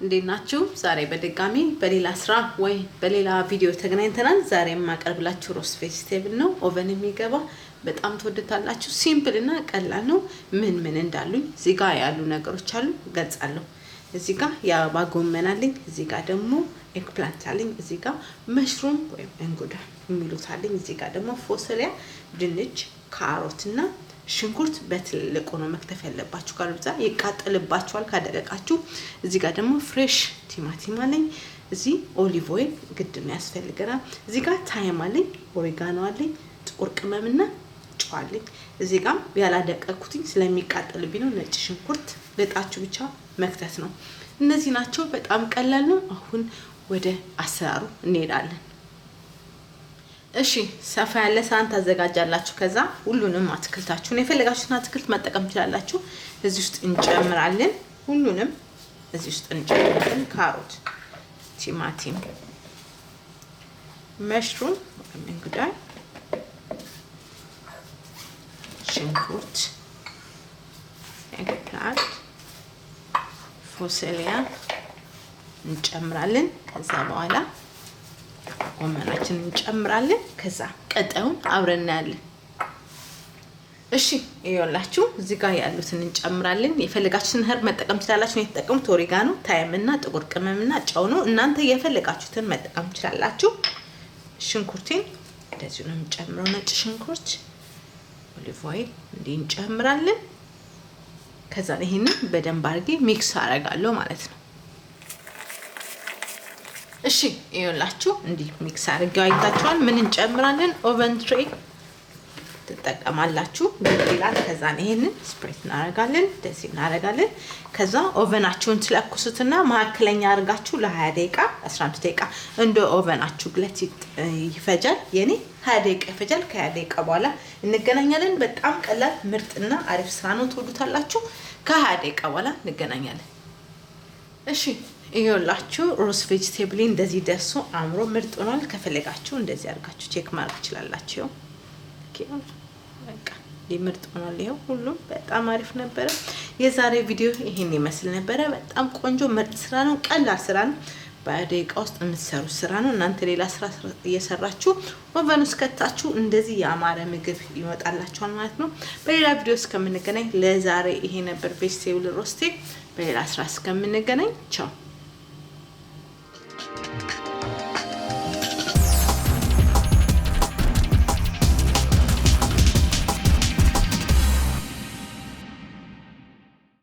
እንዴናችሁ ዛሬ በድጋሚ በሌላ ስራ ወይ በሌላ ቪዲዮ ተገናኝተናል። ዛሬ የማቀርብላችሁ ሮስት ቬጂቴብል ነው። ኦቨን የሚገባ በጣም ተወደታላችሁ። ሲምፕል እና ቀላል ነው። ምን እንዳሉኝ እዚህ ጋር ያሉ ነገሮች አሉ ገልጻለሁ። እዚህ ጋር የአበባ ጎመን አለኝ፣ እዚህ ጋር ደግሞ ኤግፕላንት አለኝ፣ እዚህ ጋር መሽሩም ወይ እንጉዳይ የሚሉት አለኝ፣ እዚህ ጋር ደግሞ ፎሰሊያ ድንች፣ ካሮትና ሽንኩርት በትልቁ ነው መክተፍ ያለባችሁ። ካልብዛ ይቃጠልባችኋል ካደረቃችሁ። እዚህ ጋር ደግሞ ፍሬሽ ቲማቲም አለኝ፣ እዚህ ኦሊቭ ኦይል ግድ ነው ያስፈልገናል። እዚህ ጋር ታይም አለኝ፣ ኦሪጋኖ አለኝ፣ ጥቁር ቅመምና ጨው አለኝ። እዚህ ጋር ያላደቀኩትኝ ስለሚቃጠልብኝ ነው ነጭ ሽንኩርት ልጣችሁ ብቻ መክተት ነው። እነዚህ ናቸው። በጣም ቀላል ነው። አሁን ወደ አሰራሩ እንሄዳለን። እሺ ሰፋ ያለ ሳህን ታዘጋጃላችሁ። ከዛ ሁሉንም አትክልታችሁን የፈለጋችሁትን አትክልት መጠቀም ትችላላችሁ። እዚህ ውስጥ እንጨምራለን። ሁሉንም እዚህ ውስጥ እንጨምራለን። ካሮት፣ ቲማቲም፣ መሽሩም እንጉዳይ፣ ሽንኩርት፣ ኤግፕላንት፣ ፎሰሊያ እንጨምራለን። ከዛ በኋላ ጎመናችንን እንጨምራለን። ከዛ ቀጣዩን አብረን እናያለን። እሺ ይኸውላችሁ እዚህ ጋር ያሉትን እንጨምራለን። የፈለጋችሁትን ህርብ መጠቀም ትችላላችሁ። እኔ የተጠቀምኩት ኦሪጋኖ፣ ታይምና ጥቁር ቅመምና ጨው ነው። እናንተ የፈለጋችሁትን መጠቀም ትችላላችሁ። ሽንኩርቴን እንደዚህ ነው የምጨምረው። ነጭ ሽንኩርት፣ ኦሊቭ ኦይል እንዲህ እንጨምራለን። ከዛ ይሄንን በደንብ አድርጌ ሚክስ አደርጋለሁ ማለት ነው። እሺ ይኸውላችሁ እንዲህ ሚክስ አድርጌው አይታችኋል። ምን እንጨምራለን? ኦቨን ትሬ ትጠቀማላችሁ ይላል። ከዛ ይሄንን ስፕሬት እናደርጋለን፣ እንደዚህ እናደርጋለን። ከዛ ኦቨናችሁን ትለኩሱትና መካከለኛ አድርጋችሁ ለ20 ደቂቃ 15 ደቂቃ እንደ ኦቨናችሁ ግለት ይፈጃል። የኔ 20 ደቂቃ ይፈጃል። ከ20 ደቂቃ በኋላ እንገናኛለን። በጣም ቀላል ምርጥና አሪፍ ስራ ነው። ትወዱታላችሁ። ከ20 ደቂቃ በኋላ እንገናኛለን። እሺ ይኸውላችሁ ሮስት ቬጂቴብል እንደዚህ ደርሶ አምሮ ምርጥ ሆኗል። ከፈለጋችሁ እንደዚህ አድርጋችሁ ቼክ ማድረግ ትችላላችሁ። ኦኬ በቃ ምርጥ ሆኗል። ይሄው ሁሉም በጣም አሪፍ ነበረ። የዛሬ ቪዲዮ ይሄን ይመስል ነበረ። በጣም ቆንጆ ምርጥ ስራ ነው። ቀላል ስራ ነው። በደቂቃ ውስጥ የምትሰሩት ስራ ነው። እናንተ ሌላ ስራ እየሰራችሁ ኦቨን ውስጥ ከታችሁ እንደዚህ ያማረ ምግብ ይወጣላችኋል ማለት ነው። በሌላ ቪዲዮ እስከምንገናኝ ለዛሬ ይሄ ነበር ቬጂቴብል ሮስቴ። በሌላ ስራ እስከምንገናኝ ቻው።